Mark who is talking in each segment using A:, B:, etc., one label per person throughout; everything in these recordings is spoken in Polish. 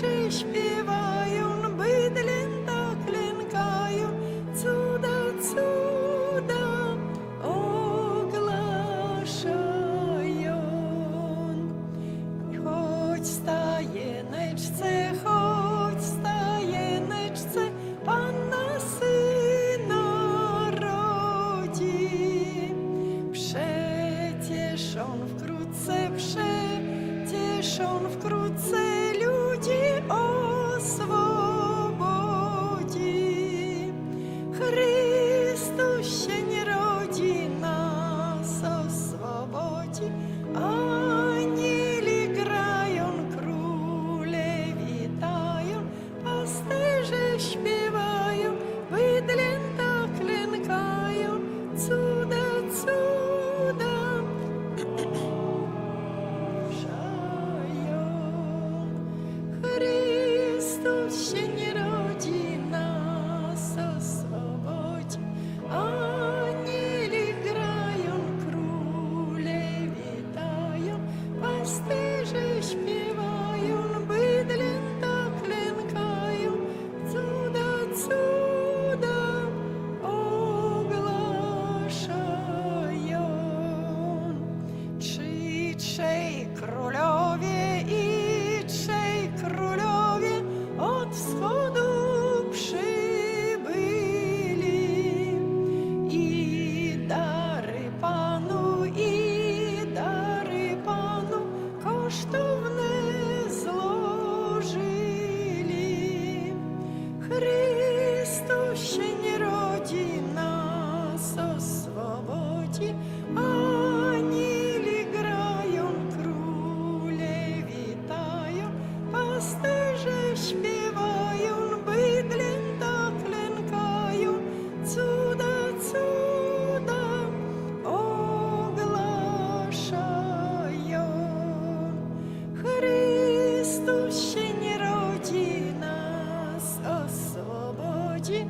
A: пастыжи śpiewają, bydlęta klękają, cuda, cuda ogłaszają. Choć stajeneczce, Panna Syna rodzi. Przecież on wkrótce ludzi oswobodzi. Chrystus się nie rodzi, nas oswobodzi. Anieli grają, króle witają, pasterze śpiewają, bydlęta klękają, cuda, cuda ogłaszają. Chrystus się nie rodzi, nas oswobodzi. Anieli grają, króle witają, pasterze śpiewają, bydlęta klękają, cuda, cuda ogłaszają. Trzej królowie od wschodu przybyli i dary Panu kosztowne złożyli. Chrystus się nie rodzi, nas oswobodzi. Anieli grają, króle witają, pasterze śpiewają, bydlęta klękają, cuda, cuda ogłaszają. Chrystus się nie rodzi, nas oswobodzi.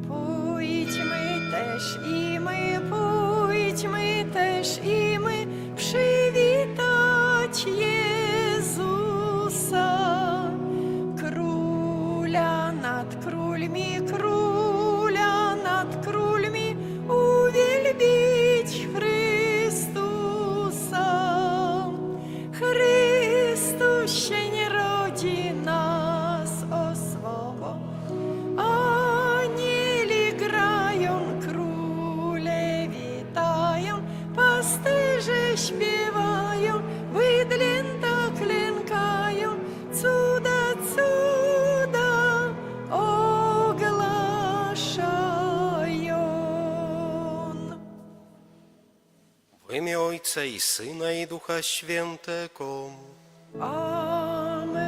A: Pójdźmy też i my przywitać Jezusa, króla nad królmi, uwielbić Chrystusa. Chrystus się nie rodzi, nas oswobodzi. Anieli grają, króle witają, pasterze śpiewają, bydlęta klękają, cuda, cuda ogłaszają.
B: W imię Ojca i Syna i Ducha Świętego.
A: Amen.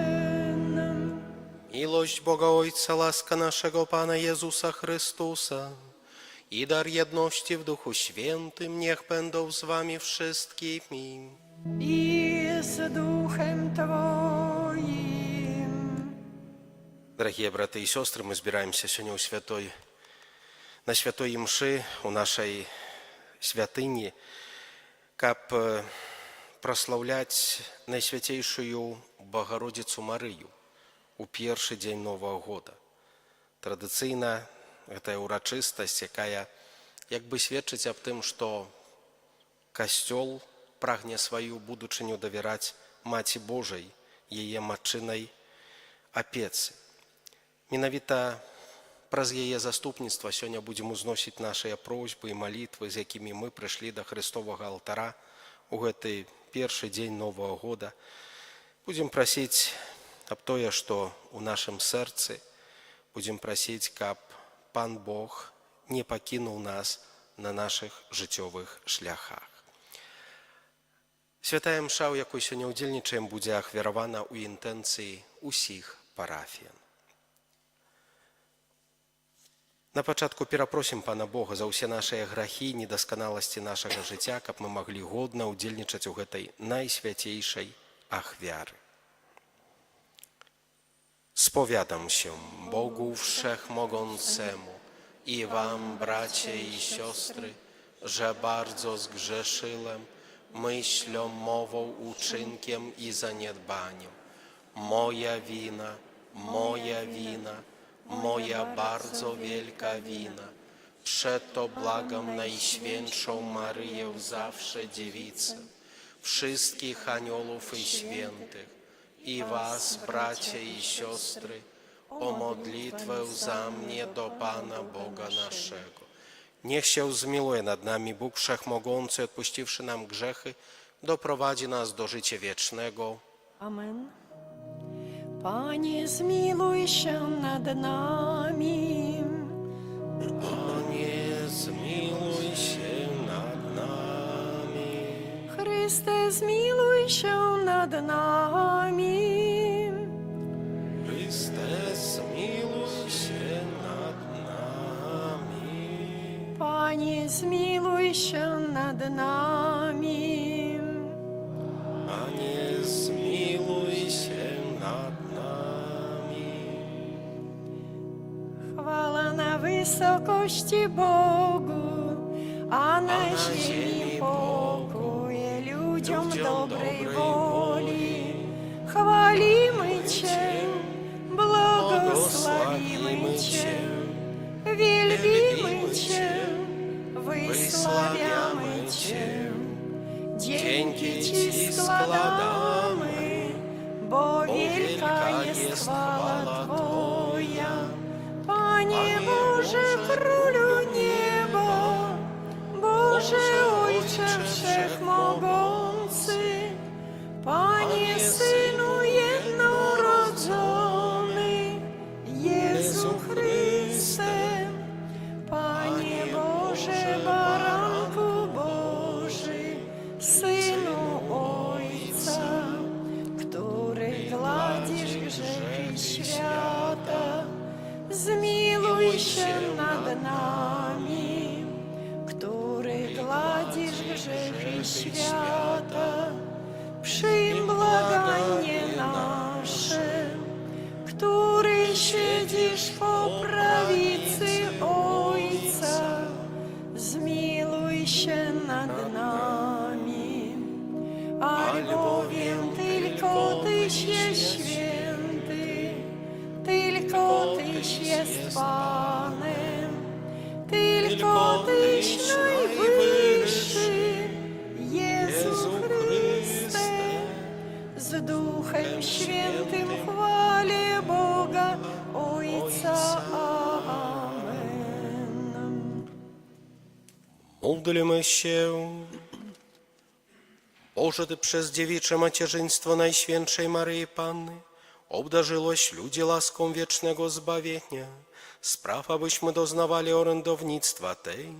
B: Miłość Boga Ojca, łaska naszego Pana Jezusa Chrystusa i dar jedności w Duchu Świętym niech będą z wami wszystkimi.
A: I z duchem Twoim.
B: Дорогие браты и сестры, мы собираемся сегодня на святой мши у нашей святыни, как прославлять Наисвятейшую Богородицу Марию у первый день Нового года. Традыцыйна гэта урачыстасць, якая як бы сведчыць аб тым, што Касцёл прагне сваю будучыню давяраць Маці Божай, яе матчынай апецы. Менавіта праз яе заступніцтва сёння будзем узносіць нашыя просьбы і малітвы, з якімі мы прыйшлі да Христовага алтара у гэты першы дзень Новага года. Будзем прасіць аб тое, што ў нашым сэрцы, будзем прасіць, каб Пан Бог не пакінуў нас на нашых жыццёвых шляхах. Святая мша, у якой сёння ўдзельнічаем, будзе ахвяравана ў інтэнцыі ўсіх парафіян. На пачатку перапросім Пана Бога за ўсе нашыя грахі і недасканаласці нашага жыцця, каб мы маглі годна ўдзельнічаць у гэтай найсвяцейшай ахвяры. Spowiadam się Bogu Wszechmogącemu i wam, bracia i siostry, że bardzo zgrzeszyłem myślą, mową, uczynkiem i zaniedbaniem. Moja wina, moja bardzo wielka wina. Przeto błagam Najświętszą Maryję, zawsze Dziewicę, wszystkich aniołów i świętych, i was, bracia i siostry, o modlitwę za mnie do Pana Boga naszego. Niech się zmiłuje nad nami Bóg Wszechmogący, odpuściwszy nam grzechy, doprowadzi nas do życia wiecznego.
A: Amen. Panie, zmiłuj się nad nami.
B: Panie, zmiłuj się nad nami.
A: Chryste, zmiłuj się nad nami.
B: Chryste, zmiłuj się nad nami.
A: Panie, zmiłuj się nad nami.
B: Panie, zmiłuj się nad nami.
A: Chwała na wysokości Bogu, a na ziemi pokój ludziom dobrej woli. Chwalimy Cię, błogosławimy Cię, wielbimy Cię, wysławiamy Cię. Dzięki Ci składamy, bo wielka jest chwała Twoja. Panie Boże, Królu nieba, Boże Ojcze Wszechmogący, Panie Synu jednorodzony, Jezu Chryste, Panie Boże, Baranku Boży, Synu Ojca, który gładzisz grzechy świata, zmiłuj się nad nami, który gładzisz grzechy świata, przyjm błaganie nasze, który siedzisz po prawicy Ojca, zmiłuj się nad nami, albowiem tylko Tyś jest święty, tylko Tyś jest Panem, tylko Tyś najwyższy, Jezu Chryste, z Duchem Świętym chwalę Boga Ojca. Amen.
B: Módlmy się. Boże, Ty przez dziewicze macierzyństwo Najświętszej Maryi Panny obdarzyłeś ludzi łaską wiecznego zbawienia. Spraw, abyśmy doznawali orędownictwa tej,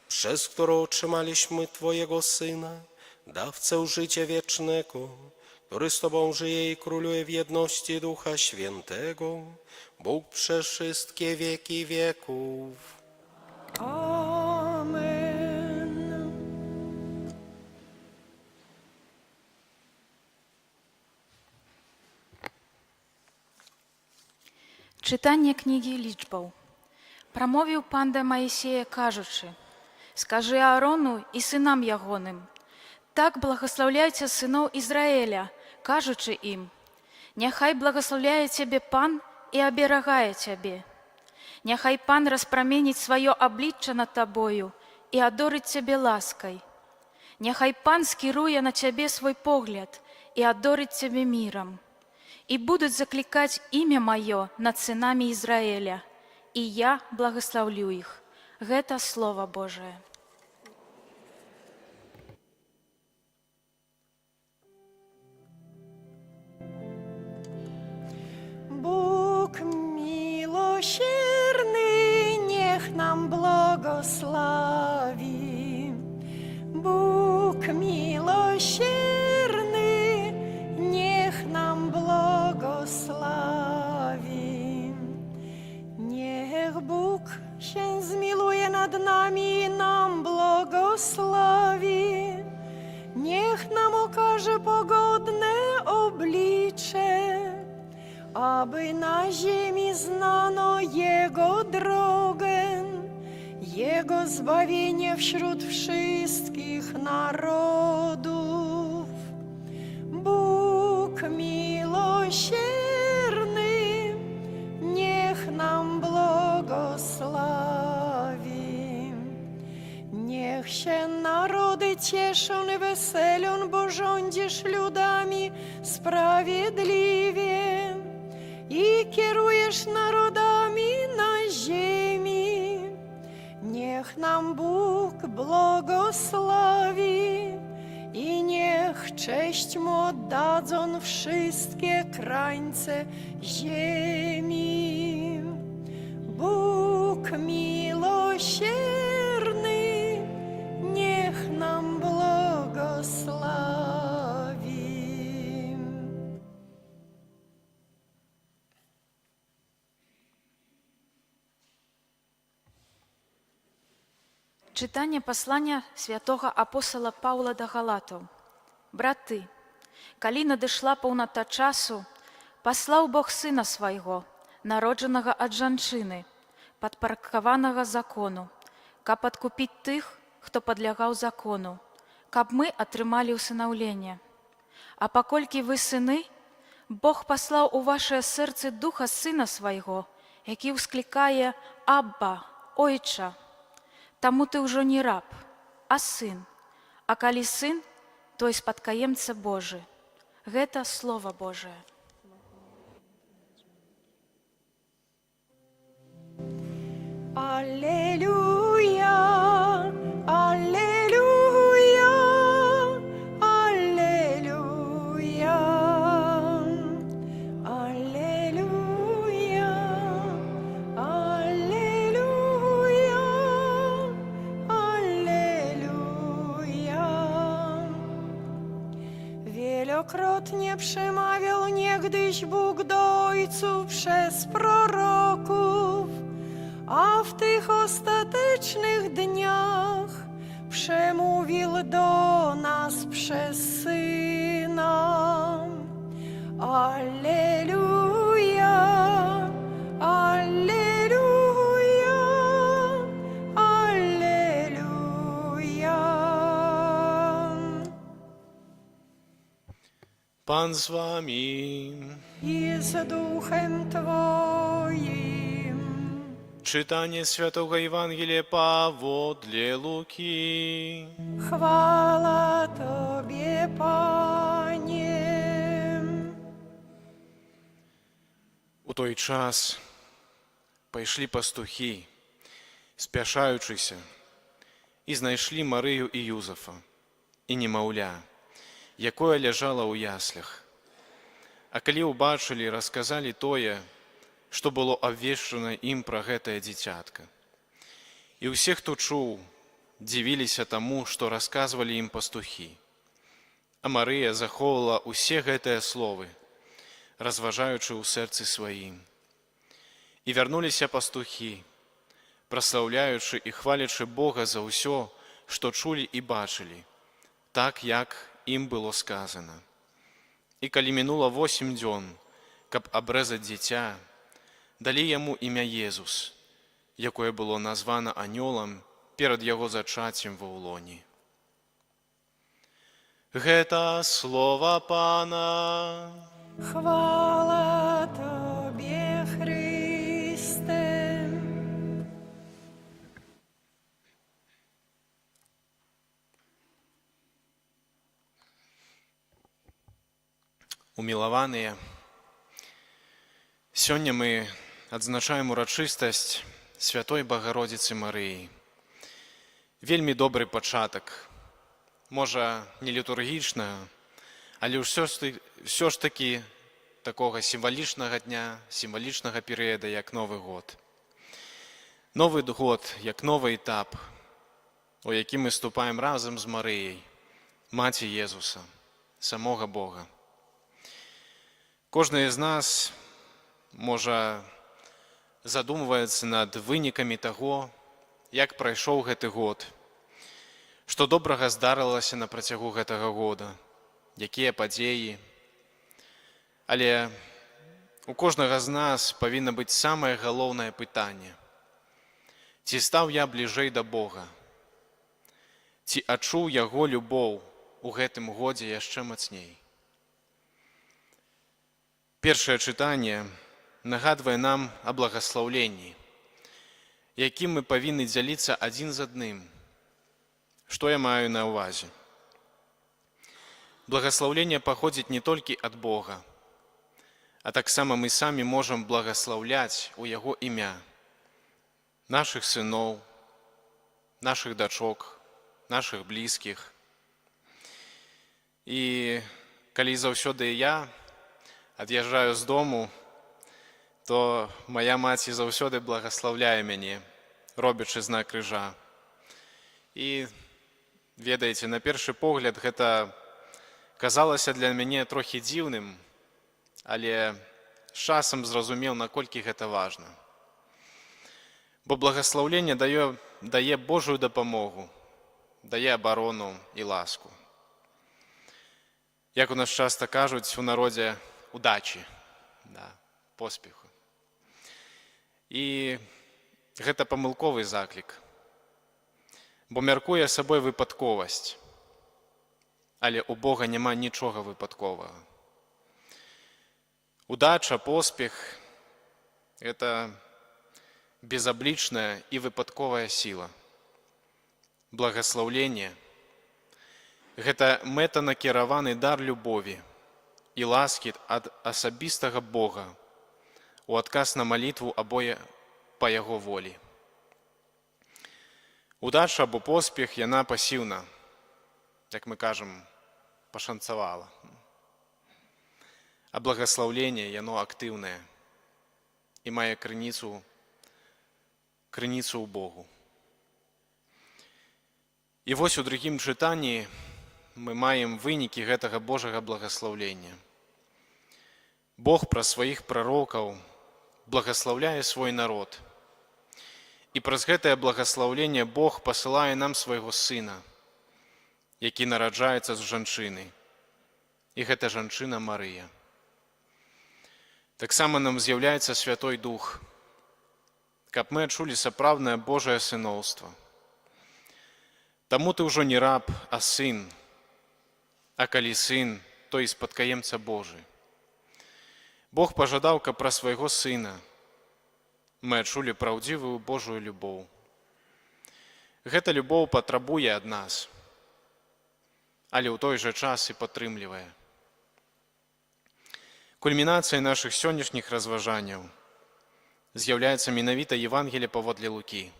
B: przez którą otrzymaliśmy Twojego Syna, dawcę życia wiecznego, który z Tobą żyje i króluje w jedności Ducha Świętego, Bóg przez wszystkie wieki wieków.
A: Amen.
C: Чытанне кнігі лічбаў. Прамовіў пан да Маісея, кажучы: «Скажы Аарону і сынам ягоным, так благаслаўляйце сыноў Ізраэля, кажучы ім: няхай благаслаўляе цябе пан і аберагае цябе. Няхай пан распраменіць сваё аблічча над табою і адорыць цябе ласкай. Няхай пан скіруе на цябе свой погляд і адорыць цябе мірам. І будуць заклікаць імя маё над сынамі Ізраэля, і я благаслаўлю іх». Гэта Слова Божае.
A: Bóg miłosierny, niech nam błogosławi. Bóg miłosierny, niech nam błogosławi. Niech Bóg się aby na ziemi znano Jego drogę, Jego zbawienie wśród wszystkich narodów. Bóg miłosierny, niech nam błogosławi. Niech się narody cieszą i weselią, bo rządzisz ludami sprawiedliwie i kierujesz narodami na ziemi. Niech nam Bóg błogosławi i niech cześć Mu oddadzą wszystkie krańce ziemi. Bóg miłosierny, niech nam błogosławi.
C: Читання послання святого апостола Павла до Галатаў. Браты, калі надышла паўната часу, паслаў Бог Сына Свайго, народжанага ад жанчыны, падпарадкаванага закону, каб адкупіць тых, хто падлягаў закону, каб мы атрымалі ўсынаўленне. А паколькі вы сыны, Бог паслаў у вашыя сэрцы Духа Сына Свайго, які ўсклікае «Абба, Ойча». Таму ты ўжо не раб, а сын. А калі сын, то і спадкаемца Божы. Гэта Слова Божае.
A: Аллилуйя, аллилуйя, аллилуйя, аллилуйя, аллилуйя, аллилуйя. Wielokrotnie przemawiał niegdyś Bóg do ojców przez proroków, a w tych ostatecznych dniach przemówił do nas przez Syna. Alleluja, alleluja, alleluja.
D: Pan z wami.
A: I z duchem Twoim.
D: Czytanie Świętego Ewangelii powodle Luki.
A: Chwała Tobie, Panie.
D: У той час пайшлі пастухі, спяшаючыся, і знайшлі Марыю і Юзафа, і немаўля, якое ляжала ў яслях. А калі ўбачылі, расказалі тое, што было абвешчана ім пра гэтае дзіцятка. І ўсе, хто чуў, дзівіліся таму, што расказвалі ім пастухі. А Марыя захоўвала ўсе гэтыя словы, разважаючы ў сэрцы сваім. І вярнуліся пастухі, праслаўляючы і хвалячы Бога за ўсё, што чулі і бачылі, так, як ім было сказана. І калі мінула 8 дзён, каб абрэзаць дзіця, далі яму імя Езус, якое было названа анёлам перад яго зачаццем ва ўлоні. Гэта слова Пана.
A: Chwała Tobie, Chryste.
D: Умілаваныя, сёння мы адзначаем урачыстасць Святой Багародзіцы Марыі. Вельмі добры пачатак, можа, не літургічна, але ўсё ж такі такога сімвалічнага дня, сімвалічнага перыяда, як Новы год. Новы год, як новы этап, у які мы ступаем разам з Марыяй, Маці Езуса, самога Бога. Кожны з нас, можа, задумваецца над вынікамі таго, як прайшоў гэты год, што добрага здарылася на працягу гэтага года, якія падзеі. Але у кожнага з нас павінна быць самае галоўнае пытанне. Ці стаў я бліжэй да Бога? Ці адчуў яго любоў у гэтым годзе яшчэ мацней? Першае чытанне нагадвае нам о благаслаўленні, якім мы павінны дзяліцца адзін з адным. Што я маю на ўвазе? Благаслаўленне паходзіць не толькі ад Бога, а таксама мы самі можам благаслаўляць у яго імя нашых сыноў, нашых дачок, нашых блізкіх. І калі заўсёды я ад'язджаю з дому, то моя маці заўсёды благаслаўляе мяне, робячы знак крыжа. І ведаеце, на першы погляд гэта казалася для мяне трохі дзіўным, але з часам зразумеў, наколькі гэта важна. Бо благаслаўленне дае Божую дапамогу, дае абарону і ласку. Як у нас часта кажуць у народзе, удачі, поспеху. І гэта памылковы заклік, бо мяркуе сабой выпадковасць, але у Бога няма нічога выпадковага. Удача, поспех – гэта безаблічная і выпадковая сіла. Благаслаўленне – гэта мэтанакіраваны дар любові і ласкі ад асабістага Бога у адказ на малітву або па яго волі. Удача або поспех, яна пасіўна, як мы кажам, пашанцавала. А благаслаўленне, яно актыўнае і мае крыніцу ў Богу. І вось у другім чытанні мы маем вынікі гэтага Божага благаслаўлення. Бог праз сваіх прарокаў благаслаўляе свой народ. І праз гэтае благаслаўленне Бог пасылае нам свайго Сына, які нараджаецца з жанчыны. І гэта жанчына Марыя. Таксама нам з'яўляецца Святой Дух, каб мы адчулі сапраўднае Божае сыноўства. Таму ты ўжо не раб, а сын, а калі сын, то і спадкаемца Божы. Бог пажадаў, каб пра свайго Сына мы адчулі праўдзівую Божую любоў. Гэта любоў патрабуе ад нас, але ў той жа час і падтрымлівае. Кульмінацыяй нашых сённяшніх разважанняў з'яўляецца менавіта Евангелие паводле Лукі.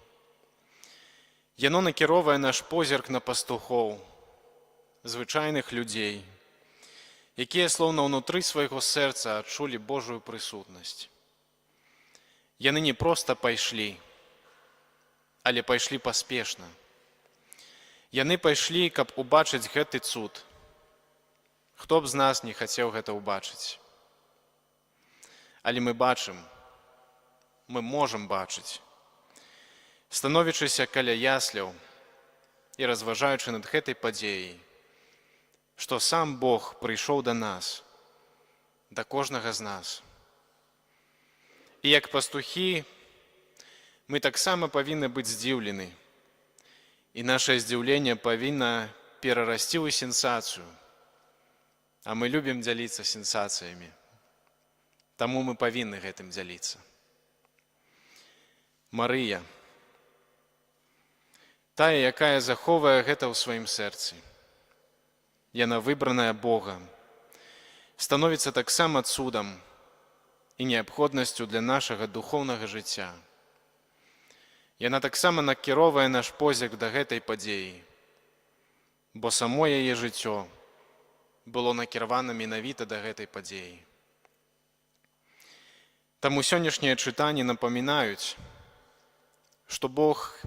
D: Яно накіроўвае наш позірк на пастухоў, звычайных людзей, якія слоўна ўнутры свайго сэрца адчулі Божую прысутнасць. Яны не проста пайшлі, але пайшлі паспешна. Яны пайшлі, каб убачыць гэты цуд. Хто б з нас не хацеў гэта ўбачыць? Але мы бачым, мы можам бачыць, становячыся каля ясляў і разважаючы над гэтай падзеяй, што сам Бог прыйшоў да нас, да кожнага з нас. І як пастухі, мы таксама павінны быць здзіўлены, і нашае здзіўленне павінна перарасці ў сенсацыю, а мы любім дзяліцца сенсацыямі. Таму мы павінны гэтым дзяліцца. Марыя, тая, якая захоўвае гэта ў сваім сэрцы. Яна выбраная Богам, становіцца таксама цудам і неабходнасцю для нашага духоўнага жыцця. Яна таксама накіроўвае наш позірк да гэтай падзеі, бо само яе жыццё было накіравана менавіта да гэтай падзеі. Таму сённяшнія чытанні напамінаюць, што Бог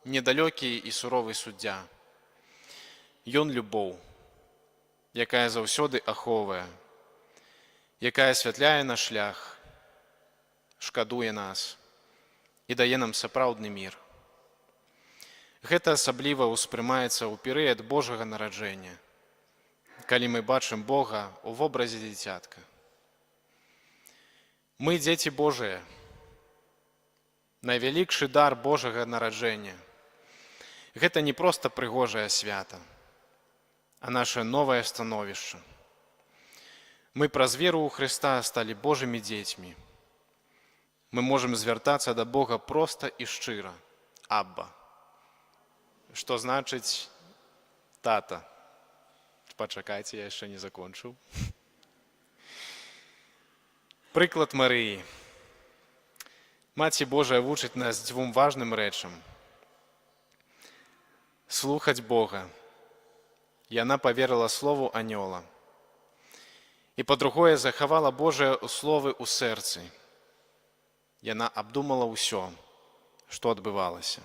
D: недалёкі і суровы суддзя. Ён любоў, якая заўсёды ахоўвае, якая асвятляе наш шлях, шкадуе нас і дае нам сапраўдны мір. Гэта асабліва ўспрымаецца ў перыяд Божага нараджэння, калі мы бачым Бога ў вобразе дзіцятка. Мы дзеці Божыя. Найвялікшы дар Божага нараджэння. Гэта не проста прыгожае свята, а наше новае становішча. Мы праз веру ў Хрыста сталі Божымі дзецьмі. Мы можам звяртацца да Бога проста і шчыра. Абба. Што значыць тата. Пачакайце, я яшчэ не закончыў. Прыклад Марыі. Маці Божая вучыць нас дзвюм важным рэчам. Слухаць Бога. Яна паверыла слову анёла. І па-другое, захавала Божыя словы ў сэрцы. Яна абдумала ўсё, што адбывалася.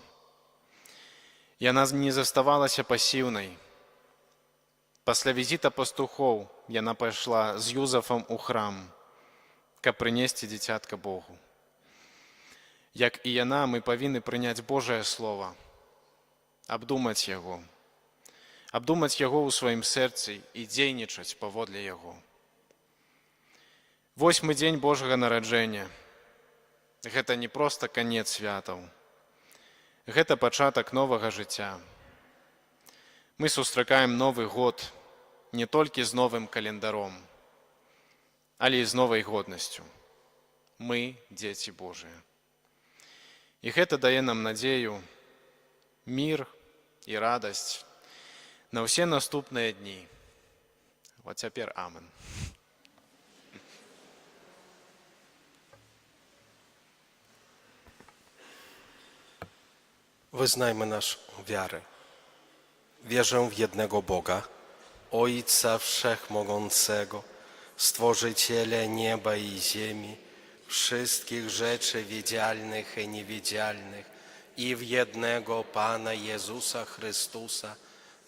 D: Яна не заставалася пасіўнай. Пасля візіта пастухоў яна пайшла з Юзафам у храм, каб прынесці дзіцятка Богу. Як і яна, мы павінны прыняць Божае Слова, абдумаць яго ў сваім сэрцы і дзейнічаць паводле яго. 8-й дзень Божага нараджэння. Гэта не проста канец святаў. Гэта пачатак новага жыцця. Мы сустракаем Новы год не толькі з новым календаром, але і з новай годнасцю. Мы дзеці Божыя. І гэта дае нам надзею, мір і радасць на ўсе наступныя дні. Вот цяпер амен.
B: Wyznajmy nasz wiarę. Wierzę w jednego Boga, Ojca Wszechmogącego, Stworzyciela nieba i ziemi, wszystkich rzeczy widzialnych i niewidzialnych, i w jednego Pana Jezusa Chrystusa,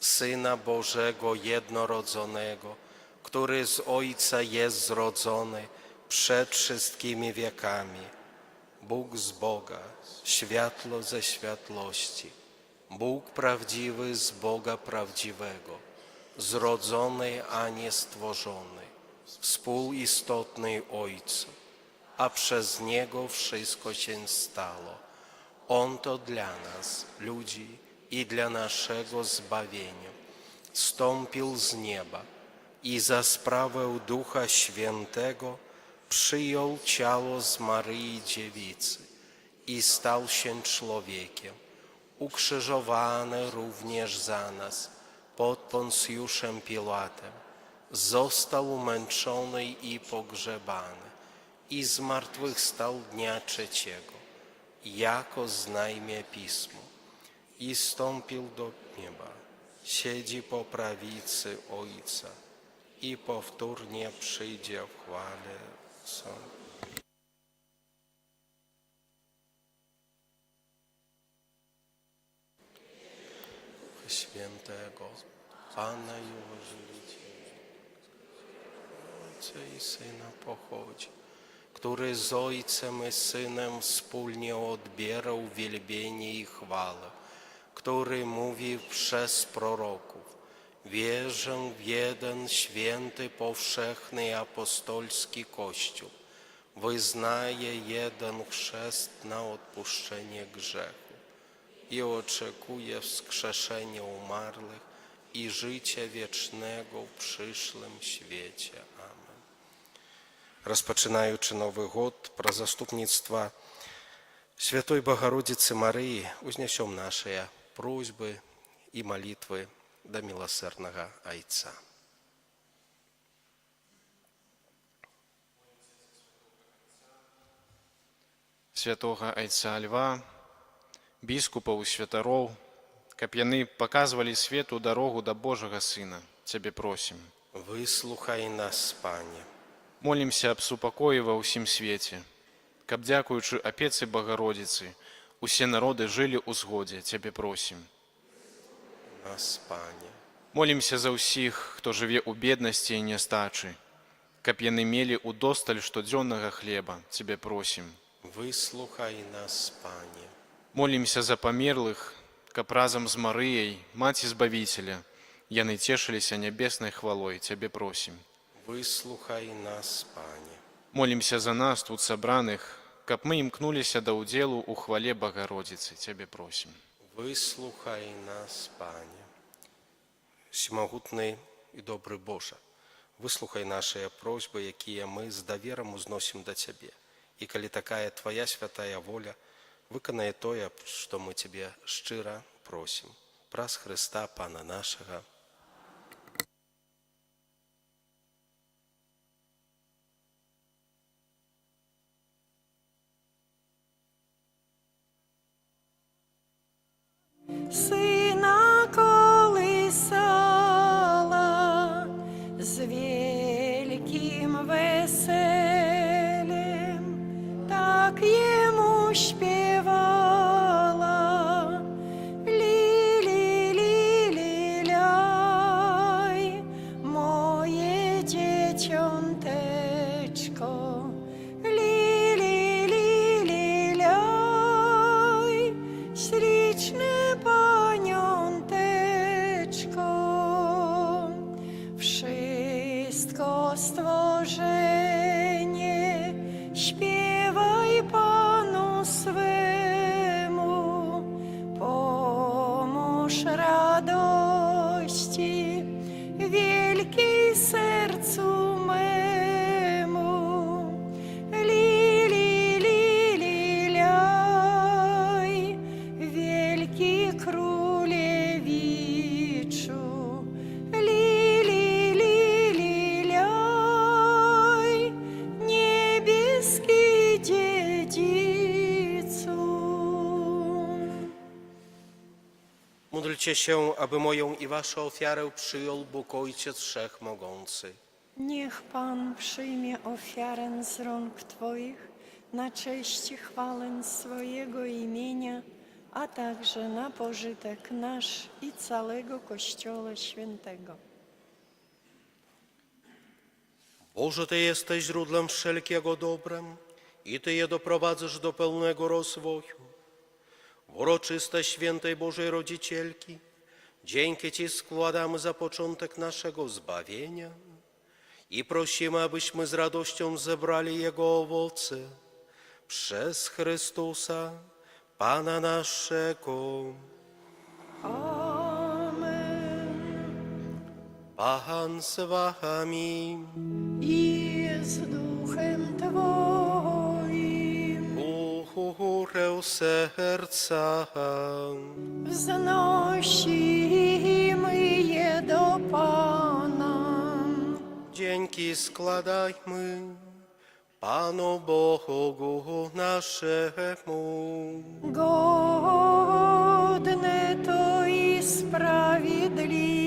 B: Syna Bożego jednorodzonego, który z Ojca jest zrodzony przed wszystkimi wiekami, Bóg z Boga, światło ze światłości, Bóg prawdziwy z Boga prawdziwego, zrodzony, a nie stworzony, współistotny Ojcu, a przez Niego wszystko się stało. On to dla nas, ludzi, i dla naszego zbawienia zstąpił z nieba i za sprawę Ducha Świętego przyjął ciało z Maryi Dziewicy i stał się człowiekiem, ukrzyżowany również za nas pod Poncjuszem Piłatem, został umęczony i pogrzebany i zmartwychwstał dnia trzeciego, jako znajmie Pismo, i stąpił do nieba, siedzi po prawicy Ojca i powtórnie przyjdzie w chwale sądu. Świętego Pana i Uwodziciela, Ojca i Syna pochodzi, który z Ojcem i Synem wspólnie odbierał wielbienie i chwałę, który mówi przez proroków: wierzę w jeden święty, powszechny i apostolski Kościół, wyznaję jeden chrzest na odpuszczenie grzechu i oczekuję wskrzeszenia umarłych i życia wiecznego w przyszłym świecie. Amen. Rozpoczynając Nowy Год, про заступництва Святой Богородицы Марии, узнесем наши просьбы и молитвы до милосердного Отца.
D: Святого Отца Льва, біскупаў і святароў, каб яны паказвалі свету дарогу да Божага Сына, Цябе просім.
B: Выслухай нас, Пане.
D: Молімся аб супакоі ва ўсім свеце, каб, дзякуючы апецы Богородицы, усе народы жылі ў згодзе, Цябе просім.
B: Нас, Пане.
D: Молімся за ўсіх, хто жыве ў беднасці і нястачы, каб яны мелі удосталь штодзённага хлеба, Цябе просім.
B: Выслухай нас, Пане.
D: Молімся за памерлых, каб разам з Марыяй, Маці Збавіцеля, яны цешыліся нябеснай хвалой, Цябе просім.
B: Выслухай нас, Пане.
D: Молімся за нас, тут сабраных, каб мы імкнуліся да ўдзелу ў хвале Багародзіцы. Цябе просім.
B: Выслухай нас, Пане. Всемогутный и добрый Боже, выслухай наши просьбы, якія мы з даверам узносім да Цябе. І калі такая Твоя святая воля, выканай тое, што мы Цябе шчыра просім. Праз Христа, Пана нашага.
A: Сина колисала з великим веселем, так йому співала. Лі-лі-лі-ляй, моє дитятонтечко. Лі-лі-лі-ляй, śliczne paniąteczko, wszystko stworzenie śpiewaj Panu swemu, pomóż radości wielkiej sercu memu. Li-li-li-li-laj, wielki królewiczu. Li-li-li-li-laj, niebieski dziedzicu.
B: Módlcie się, aby moją i waszą ofiarę przyjął Bóg Ojciec Wszechmogący.
A: Niech Pan przyjmie ofiarę z rąk Twoich na cześć i chwałę swojego imienia, a także na pożytek nasz i całego Kościoła Świętego.
B: Boże, Ty jesteś źródłem wszelkiego dobra i Ty je doprowadzasz do pełnego rozwoju. W uroczyste świętej Bożej Rodzicielki dzięki Ci składamy za początek naszego zbawienia i prosimy, abyśmy z radością zebrali Jego owoce przez Chrystusa, Pana naszego.
A: Amen.
B: Pan z Wami.
A: I z duchem Twoim
B: Górę serca.
A: wznosimy je do Pana.
B: Dzięki składajmy Panu Bogu naszemu.
A: Godne to i sprawiedliwe.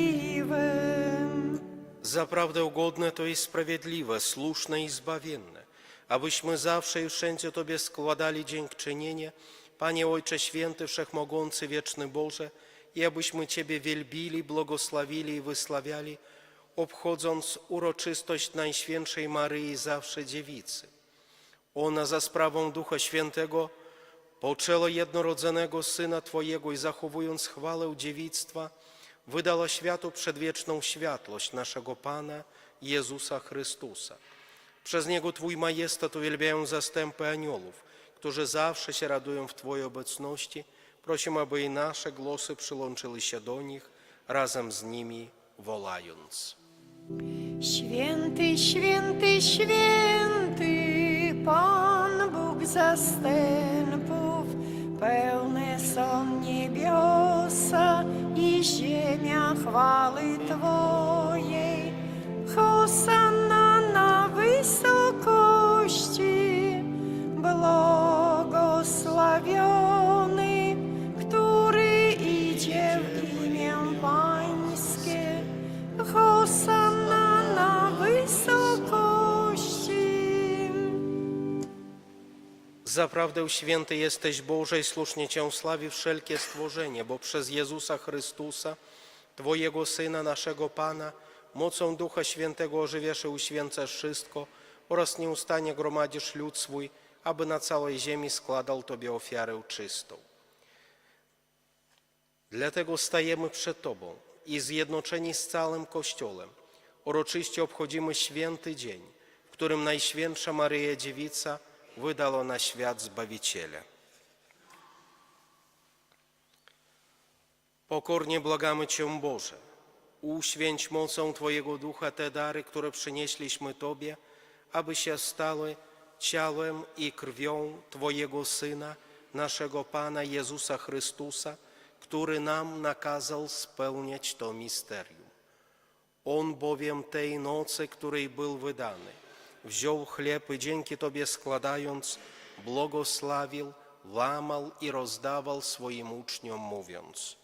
B: Zaprawdę godne to i sprawiedliwe, słuszne i zbawienne, abyśmy zawsze i wszędzie Tobie składali dziękczynienie, Panie Ojcze Święty, Wszechmogący, Wieczny Boże, i abyśmy Ciebie wielbili, błogosławili i wysławiali, obchodząc uroczystość Najświętszej Maryi Zawsze Dziewicy. Ona za sprawą Ducha Świętego poczęła jednorodzonego Syna Twojego i zachowując chwałę dziewictwa, wydała światu przedwieczną światłość naszego Pana Jezusa Chrystusa. Przez Niego Twój majestat uwielbiają zastępy aniołów, którzy zawsze się radują w Twojej obecności. Prosimy, aby i nasze głosy przyłączyły się do nich, razem z nimi wołając.
A: Święty, święty, święty, Pan Bóg zastępów, pełne są niebiosa i ziemia chwały Twojej. Hosanna na wysokości, błogosławiony, który idzie w imię Pańskie. Hosanna na wysokości.
B: Zaprawdę święty jesteś Boże i słusznie Cię sławi wszelkie stworzenie, bo przez Jezusa Chrystusa, Twojego Syna, naszego Pana, mocą Ducha Świętego ożywiasz i uświęcasz wszystko oraz nieustannie gromadzisz lud swój, aby na całej ziemi składał Tobie ofiarę czystą. Dlatego stajemy przed Tobą i zjednoczeni z całym Kościołem uroczyście obchodzimy święty dzień, w którym Najświętsza Maryja Dziewica wydała na świat Zbawiciela. Pokornie błagamy Cię, Boże, uświęć mocą Twojego Ducha te dary, które przynieśliśmy Tobie, aby się stały ciałem i krwią Twojego Syna, naszego Pana Jezusa Chrystusa, który nam nakazał spełniać to misterium. On bowiem tej nocy, której był wydany, wziął chleb i dzięki Tobie składając, błogosławił, łamał i rozdawał swoim uczniom, mówiąc: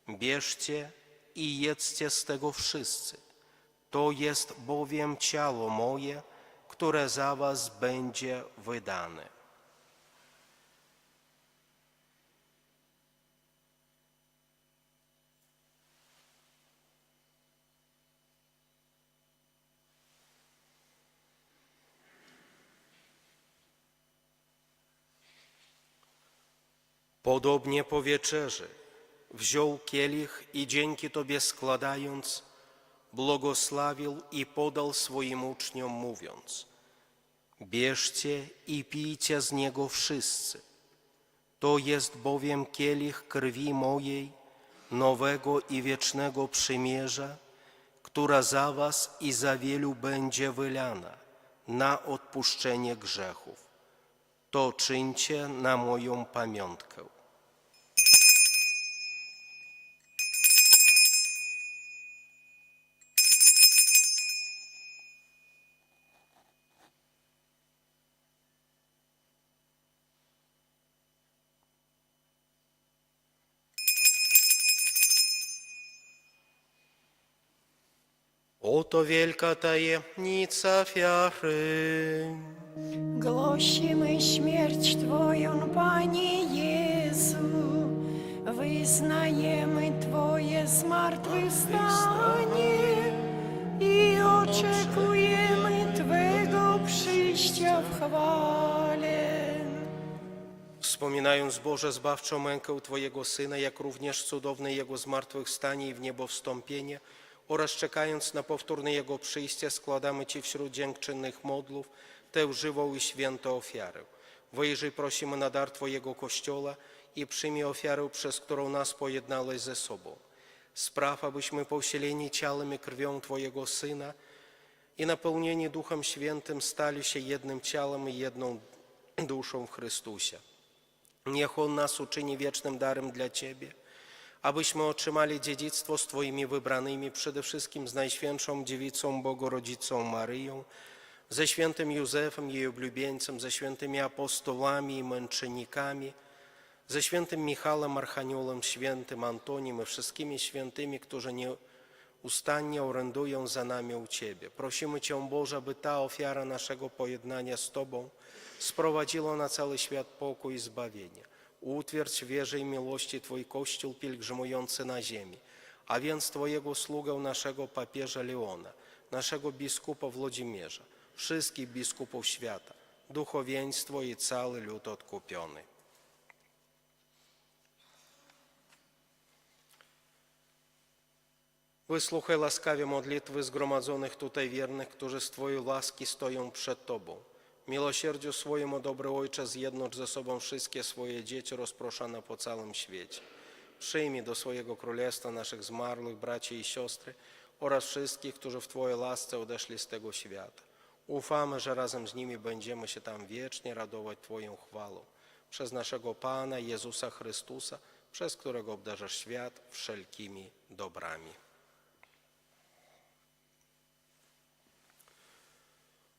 B: bierzcie i jedzcie z tego wszyscy. To jest bowiem ciało moje, które za was będzie wydane. Podobnie po wieczerzy wziął kielich i dzięki Tobie składając, błogosławił i podał swoim uczniom, mówiąc: bierzcie i pijcie z niego wszyscy. To jest bowiem kielich krwi mojej, nowego i wiecznego przymierza, która za was i za wielu będzie wylana na odpuszczenie grzechów. To czyńcie na moją pamiątkę. Oto wielka tajemnica wiary.
A: Głosimy śmierć Twoją, Panie Jezu, wyznajemy Twoje zmartwychwstanie i oczekujemy Twego przyjścia w chwale.
B: Wspominając, Boże, zbawczą mękę Twojego Syna, jak również cudowne Jego zmartwychwstanie i w niebo wstąpienie, oraz czekając na powtórne Jego przyjście, składamy Ci wśród dziękczynnych modlów tę żywą i świętą ofiarę. Wyjrzyj, prosimy, na dar Twojego Kościoła i przyjmij ofiarę, przez którą nas pojednałeś ze sobą. Spraw, abyśmy posileni ciałem i krwią Twojego Syna i napełnieni Duchem Świętym stali się jednym ciałem i jedną duszą w Chrystusie. Niech On nas uczyni wiecznym darem dla Ciebie, abyśmy otrzymali dziedzictwo z Twoimi wybranymi, przede wszystkim z Najświętszą Dziewicą Bogorodzicą Maryją, ze świętym Józefem, jej oblubieńcem, ze świętymi apostołami i męczennikami, ze świętym Michałem Archaniołem, świętym Antoniem i wszystkimi świętymi, którzy nieustannie orędują za nami u Ciebie. Prosimy Cię, Boże, aby ta ofiara naszego pojednania z Tobą sprowadziła na cały świat pokój i zbawienie. Utwierdź w wierze i miłości Twój Kościół pielgrzymujący na ziemi, a więc Twojego sługę, naszego papieża Leona, naszego biskupa Włodzimierza, wszystkich biskupów świata, duchowieństwo i cały lud odkupiony. Wysłuchaj łaskawie modlitwy zgromadzonych tutaj wiernych, którzy z Twojej łaski stoją przed Tobą. Miłosierdziu swojemu, dobry Ojcze, zjednocz ze sobą wszystkie swoje dzieci rozproszone po całym świecie. Przyjmij do swojego królestwa naszych zmarłych braci i siostry oraz wszystkich, którzy w Twojej łasce odeszli z tego świata. Ufamy, że razem z nimi będziemy się tam wiecznie radować Twoją chwałą. Przez naszego Pana Jezusa Chrystusa, przez którego obdarzasz świat wszelkimi dobrami.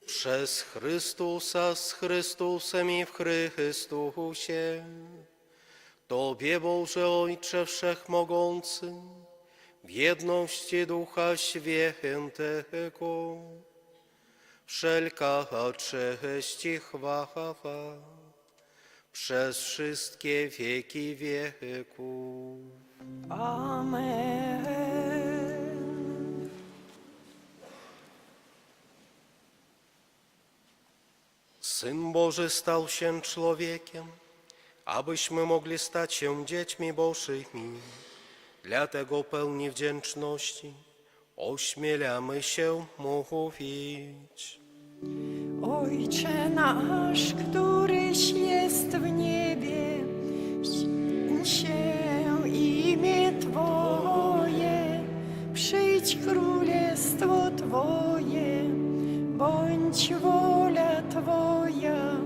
B: Przez Chrystusa, z Chrystusem i w Chrystusie, Tobie, Boże Ojcze Wszechmogący, w jedności Ducha Świętego, wszelka cześć i chwała przez wszystkie wieki wieków.
A: Amen.
B: Syn Boży stał się człowiekiem, abyśmy mogli stać się dziećmi Bożymi. Dlatego pełni wdzięczności ośmielamy się mówić.
A: Ojcze nasz, któryś jest w niebie, święć się imię Twoje, przyjdź królestwo Twoje, bądź wola Twoja,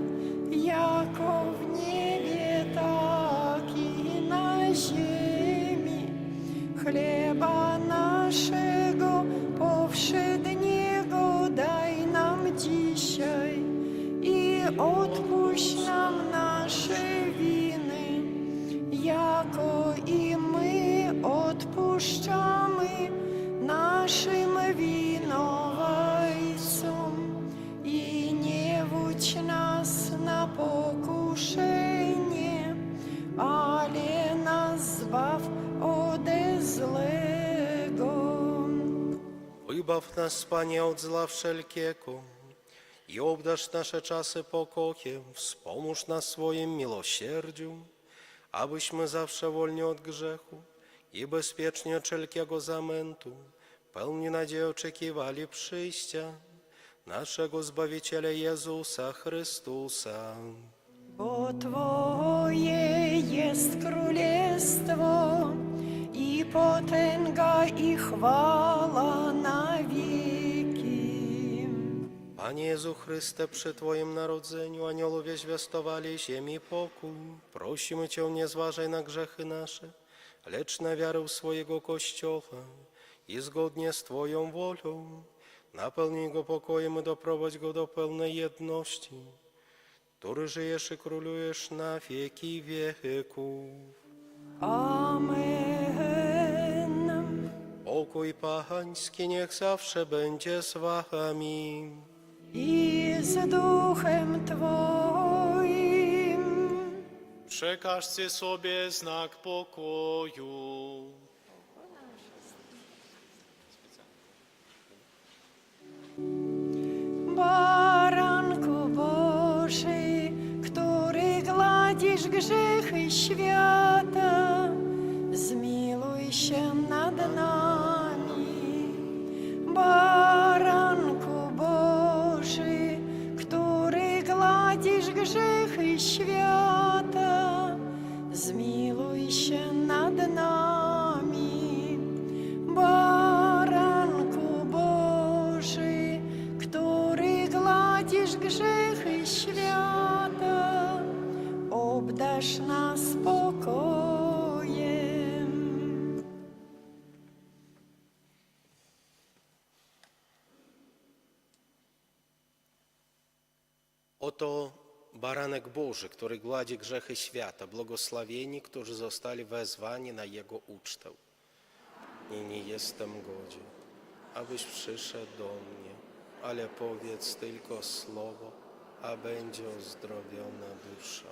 A: jako w niebie, tak i na ziemi. Chleba naszego powszedniego daj nam dzisiaj i odpuść nam nasze winy, jako i my odpuszczamy naszym winowajcom. I nie wódź nas na pokuszenie, ale nas zbaw ode złego.
B: Wybaw nas, Panie, od zła wszelkiego i obdarz nasze czasy pokojem, wspomóż nas swoim miłosierdziu, abyśmy zawsze wolni od grzechu i bezpiecznie od wszelkiego zamętu, pełni nadziei oczekiwali przyjścia naszego Zbawiciela Jezusa Chrystusa.
A: Bo Twoje jest królestwo i potęga i chwała na wieki.
B: Panie Jezu Chryste, przy Twoim narodzeniu aniołowie zwiastowali ziemi pokój. Prosimy Cię, nie zważaj na grzechy nasze, lecz na wiarę swojego Kościoła i zgodnie z Twoją wolą napełnij go pokojem i doprowadź go do pełnej jedności, który żyjesz i królujesz na wieki wieków.
A: Amen.
B: Pokój Pański niech zawsze będzie z Wami.
A: I z duchem Twoim.
D: Przekażcie sobie znak pokoju.
A: Baranku Boży, który gładzisz grzechy świata, zmiłuj się nad nami. Baranku Boży, który gładzisz grzechy świata, zmiłuj się nad nami. Baranku Boży, który gładzisz grzechy świata, obdarz nas spokojem.
B: Oto baranek Boży, który gładzi grzechy świata, błogosławieni, którzy zostali wezwani na Jego ucztę. I nie jestem godzien, abyś przyszedł do mnie, ale powiedz tylko słowo, a będzie uzdrowiona dusza.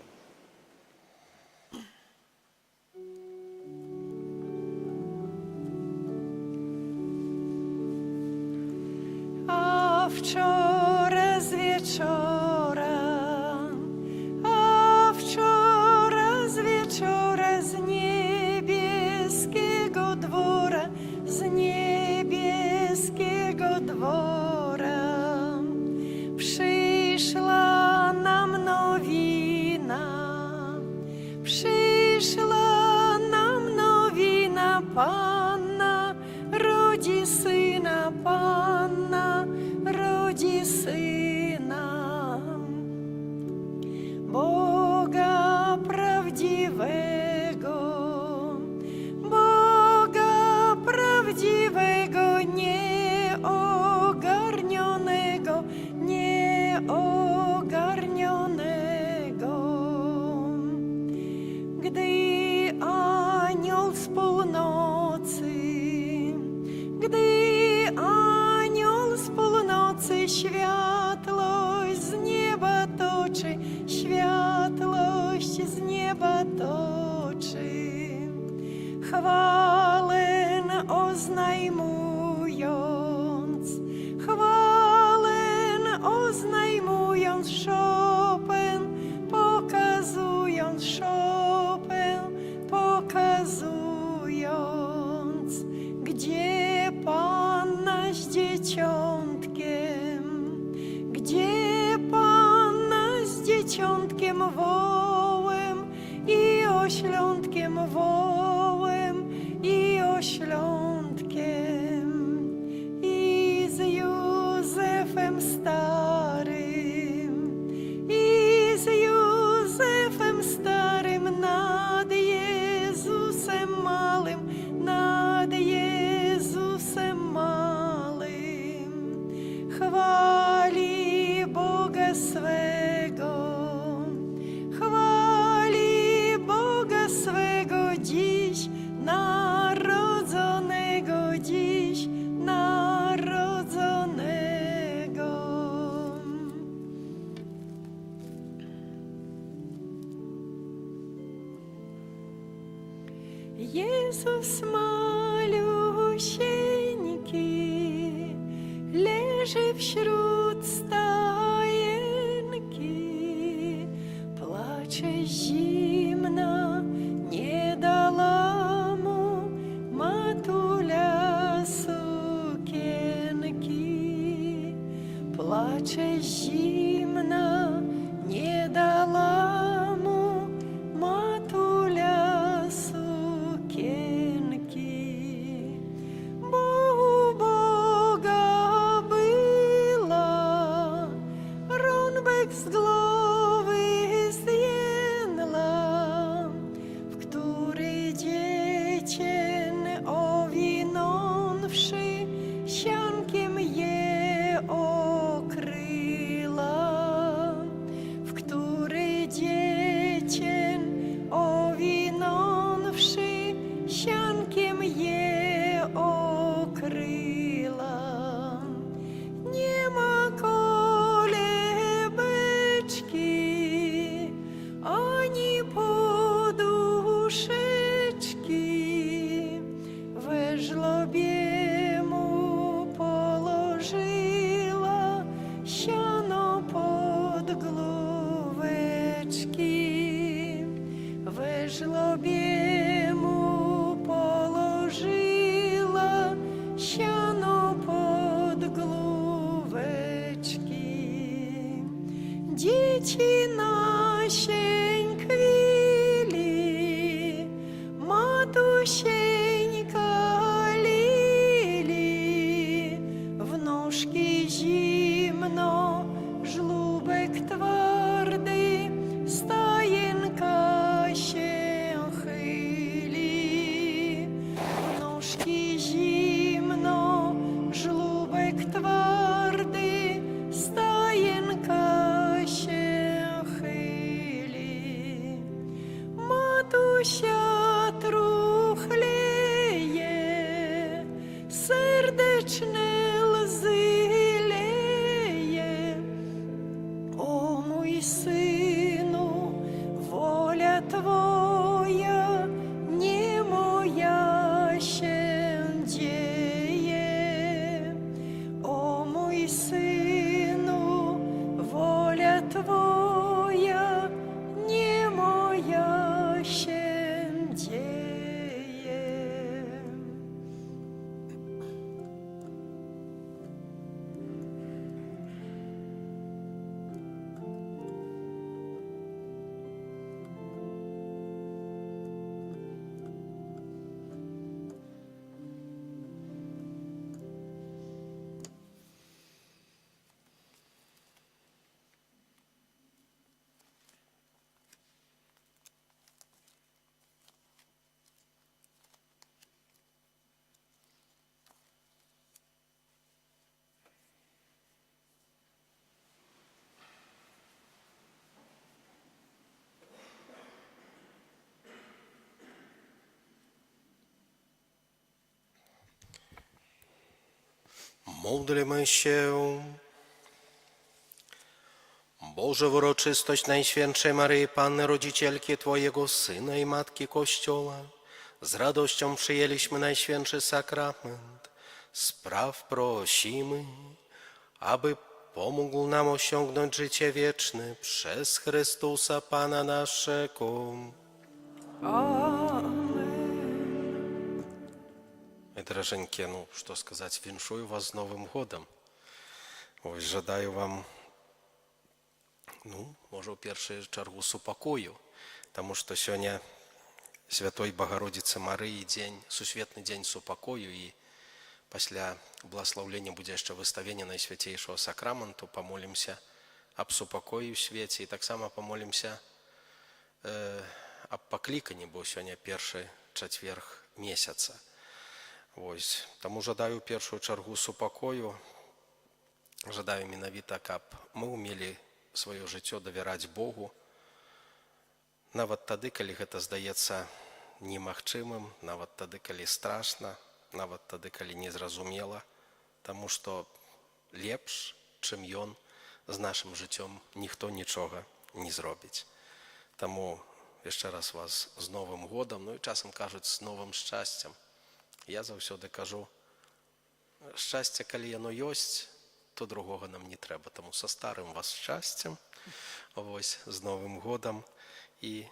A: A wczoraj z wieczora, z niebieskiego dwora, z niebieskiego dwora, przyszła nam nowina, przyszła nam nowina, Panna rodzi syna, Panna rodzi syna, Boga prawdziwego, Boga prawdziwego, nieogarnionego, nieogarnionego. Gdy anioł z północy, gdy anioł z północy światłość z nieba toczy, światłość z nieba toczy, chwalę oznajmując, chwalę oznajmując, Chopin pokazując, Chopin pokazując, gdzie Panna z dzieciątkiem, gdzie Jezus malюсенький leży wśród stajenki, placze zimna, nie dała mu matuля sukienki. Placze zimna, nie dała mu matuля sukienki. Bo u Boga była, rąbek z głowy zdjęła, w który dziecię owinąwszy, siankiem je okryła, w który dziecię owinąwszy, siankiem je okryła. Nie ma kolebeczki, ani poduszeczki, we żłobie mu położyła siano pod główeczki. We żłobie mu położyła siano pod główeczki. Dzieci nasień kwili, matusieńka lili, w nóżki zimno, żlubek twardy, stajenka się chyli. W nóżki zimno, żlubek twardy, stajenka się chyli. Matusia truchleje, serdeczne łzy leje. O mój synu, wola Twoja, nie moja się dzieje. O mój synu, wola Twoja, nie moja się dzieje.
B: Módlmy się. Boże, w uroczystość Najświętszej Maryi Panny, Rodzicielki Twojego Syna i Matki Kościoła, z radością przyjęliśmy Najświętszy Sakrament. Spraw prosimy, aby pomógł nam osiągnąć życie wieczne przez Chrystusa Pana naszego.
A: Amen.
B: Дороженькі, что сказать, віншую вас з Новим годом. Ось, жадаю вам, може, у першу чергу супокою, тому що сьогодні Святой Богородицы Марии день, сусветный день супокою, и після благословлення буде ще виставлення Найсвятейшого Сакраменту, помолимся об супокою в світі, і так само помолимся об покликанні, бо сьогодні перший четверг місяця. Ось, тому жадаю в першу чергу супокою, жадаю менавіта, каб мы умели свое жыццё давяраць Богу, нават тады, калі гэта здаецца немагчымым, нават тады, калі страшна, нават тады, калі незразумела, таму што лепш, чым ён, з нашым жыццём ніхто нічога не зробіць. Таму jeszcze raz was z Nowym Годом, no i czasem кажуть z nowym szczęściem. Ja zawsze кажу, szczęście, kiedy ono jest, to другого нам не треба. Тому со старим вас щастям, ось з Новим Годом. І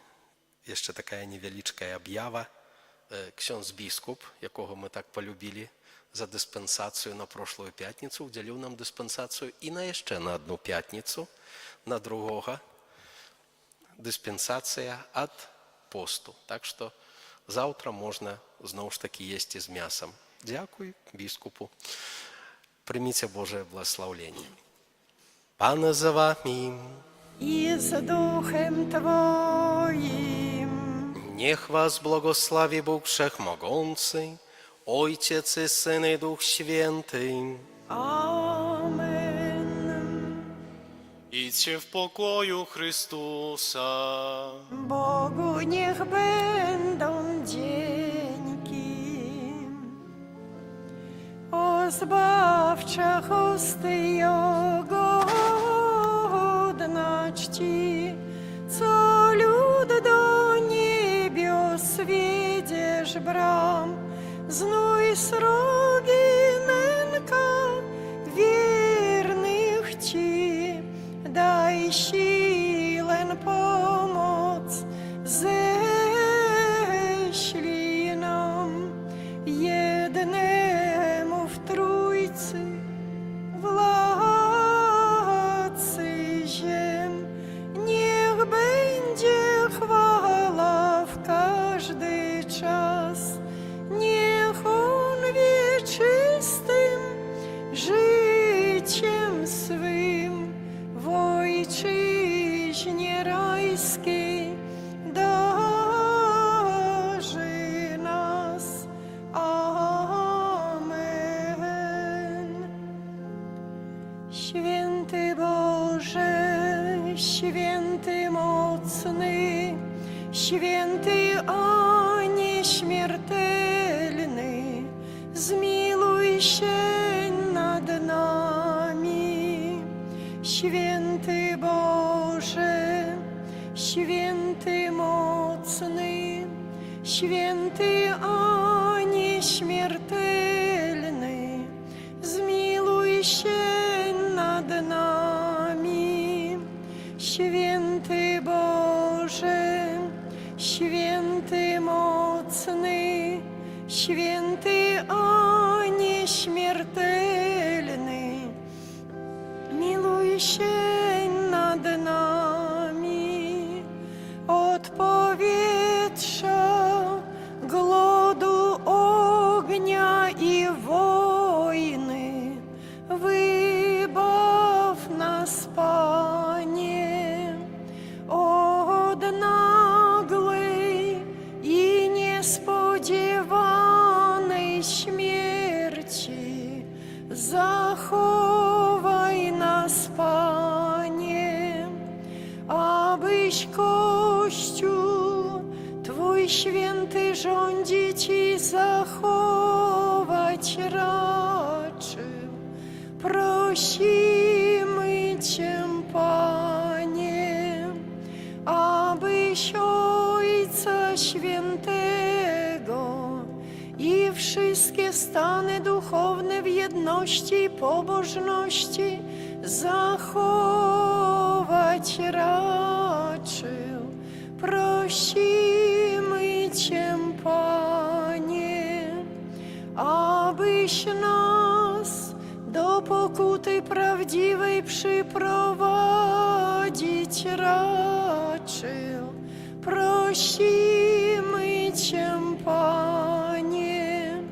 B: ще така невеличка об'ява. Ksiądz biskup, якого ми так полюбили за диспенсацію на прошлую п'ятницю, вділив нам диспенсацію і на ще на одну п'ятницю, на другого. Диспенсація від посту. Так що завтра можна знову ж таки їсти з м'ясом. Дякую біскупу. Прийміться Боже благословення. Пане з вами.
A: I z duchem Twoim.
B: Niech was błogosławi Bóg Wszechmogący, Ojciec i Syn i Duch Święty.
A: Amen.
D: Idźcie w pokoju Chrystusa.
A: Bogu niech będą dzięki. O zbawcza hosty Jego godna czci, co lud do niebios wiedziesz bram, znój srogi nęka wiernych ci, daj siłę pomoc, ześlij nam jednemu w Trójcy, władcy ziem. Niech będzie chwała w każdy czas, niech On wieczystym życiem swym w Ojczyźnie rajskiej darzy nas. Amen. Święty Boże, święty mocny, święty a nieśmiertelny, zmiłuj się nad nami. Święty Boże, święty mocny, święty a nieśmiertelny, zmiłuj się nad nami. Święty Boże, święty mocny, święty a nieśmiertelny, miluj się nad nami. Od powietrza, głodu, ognia i wojny wybaw nas, Panie, od nagłej i niespodziewanej śmierci. Zachowaj nas, Panie, abyś Kościół Twój święty rządzić i zachować raczył. Prosimy Cię, Panie, abyś Ojca Świętego i wszystkie stany duchowne w jedności i pobożności zachować raczył. Prosimy Cię, Panie, abyś nas do pokuty prawdziwej przyprowadzić raczył. Prosimy Cię, Panie,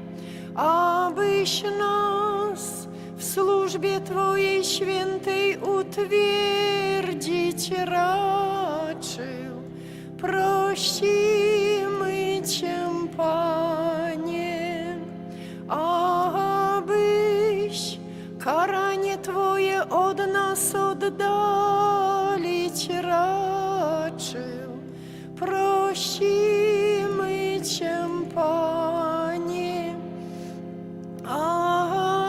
A: abyś nas w służbie Twojej świętej utwierdzić raczył. Prosimy Cię, Panie, abyś karanie Twoje od nas oddalić raczył. Prosimy Cię, Panie,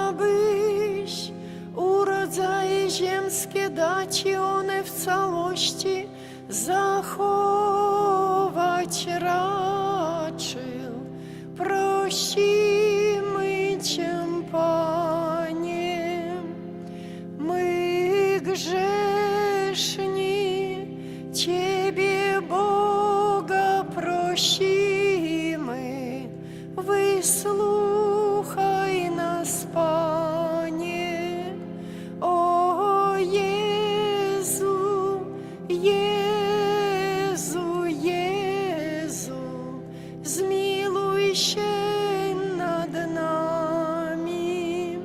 A: abyś urodzaje ziemskie dać i one w całości zachować даровать рачил, прощимый, чем Пане. Мы грешни, Тебе, Бога, прощимы, выслухай нас, Пане. О, Єзу, Єзу, Єзу, змилуйся над нами.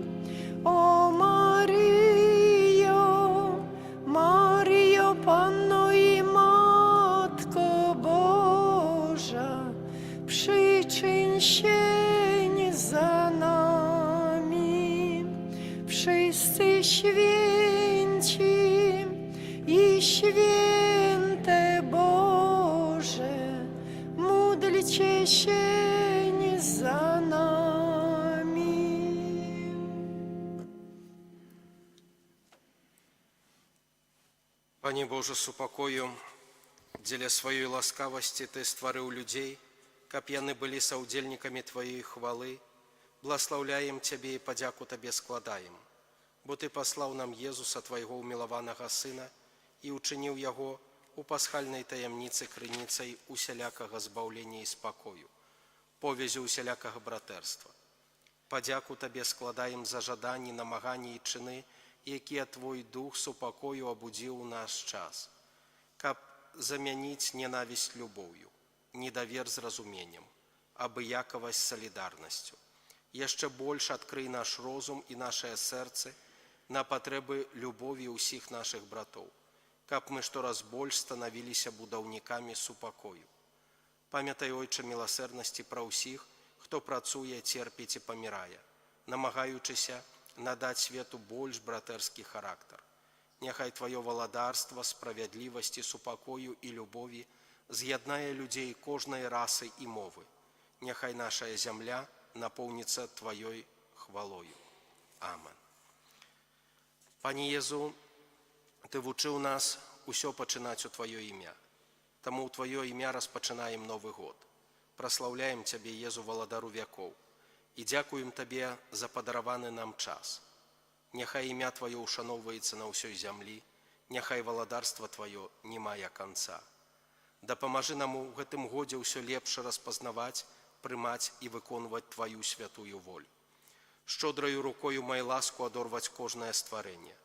A: О, Маріо, Маріо, Панно і Матко Божа, przyczyn się za nami. Wszyscy święci i święte Boże, módlcie się za nami.
B: Пане Боже, з упокою, дзеля сваёй ласкавасці Ты стварыў людзей, каб яны былі саўдзельнікамі Тваёй хвалы, бласлаўляем Цябе і падзяку Табе складаем, бо Ты паслаў нам Езуса, Твайго ўмілаванага Сына, і ўчыніў Яго у пасхальнай таямніцы крыніцай усялякага збаўлення і спакою, повязю усялякага братэрства. Падзяку Табе складаем за жаданні, намаганні і чыны, якія Твой Дух супакою абудзіў у наш час, каб замяніць ненавісць любоўю, недавер з разуменнем, абыякавасць салідарнасцю. Яшчэ больш адкрый наш розум і нашае сэрцы на патрэбы любові ўсіх нашых братоў, каб мы штораз больш станавіліся будаўнікамі супакою. Памятай, Ойча, міласэрнасці пра ўсіх, хто працуе, церпіць і памірае, намагаючыся надаць свету больш братэрскі характар. Няхай Тваё валадарства, справядлівасці, супакою і любові з'яднае людзей кожнай расы і мовы. Няхай нашая зямля напоўніцца Тваёй хвалою. Амен. Пане Езу, Ты вучыў нас усё пачынаць у Тваё імя. Таму ў Тваё імя распачынаем Новы год. Праслаўляем Цябе, Езу, валадару вякоў, і дзякуем Табе за падараваны нам час. Няхай імя Тваё ўшаноўваецца на ўсёй зямлі, няхай валадарства Тваё не мае канца. Дапамажы нам у гэтым годзе ўсё лепш распазнаваць, прымаць і выконваць Тваю святую волю. Шчодраю рукою май ласку адорваць кожнае стварэнне.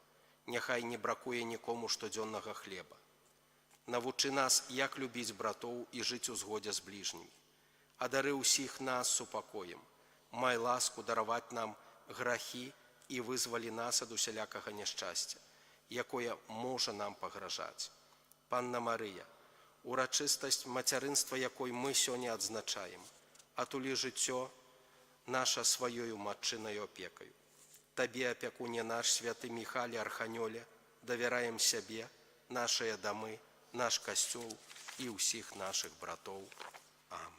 B: Няхай не бракуе нікому штодзённага хлеба. Навучы нас, як любіць братоў і жыць у згодзе з бліжнімі. Адары ўсіх нас супакоем. Май ласку дараваць нам грахі і вызвалі нас ад усялякага няшчасця, якое можа нам пагражаць. Панна Марыя, урачыстасць мацярынства, якой мы сёння адзначаем, атулі жыццё наша сваёю матчынаю апекаю. Табе, апякуне наш, святы Міхалі, Арханёле, давяраем сябе, нашыя дамы, наш касцёл і ўсіх нашых братоў. Амен.